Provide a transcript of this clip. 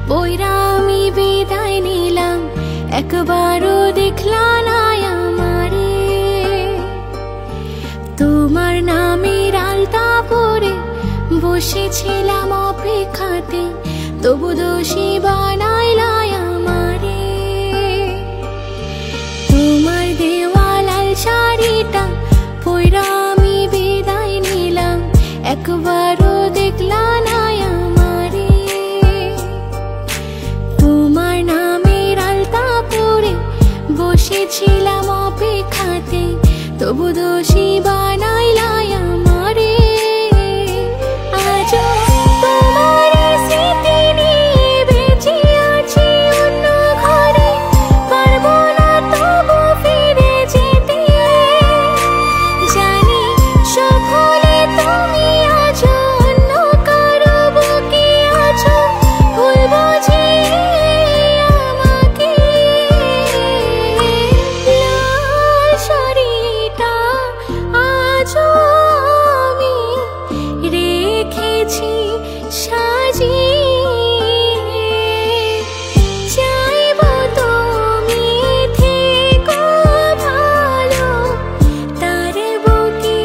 পইরা আমি বিদায় নিলাম, একবারও দেখলা না আমারে। তোমার নামের আলতা পরে বসেছিলাম অপেক্ষাতে, তবু দোষী বানাইলা আমারে। তোমার দেওয়া লাল শাড়িটা পইরা আমি বিদায় নিলাম, একবারও দেখলা না আমারে। তোমার নামের আলতা পরে বসেছিলাম অপেক্ষাতে, তবু দোষী বানাইলা আমারে। আজও তোমার স্মৃতি নিয়ে বেঁচে আছি অন্য ঘরে, পারবো না তবু ফিরে যেতে। জানি সব ভুলে তুমি আছো অন্য কারো বুকে আছো, ভুল বুঝিয়ে আমাকে। লাল শাড়িটা আজও আমি রেখেছি সাজিয়ে, চাইবো তুমি থেকো ভালো, তার বুকে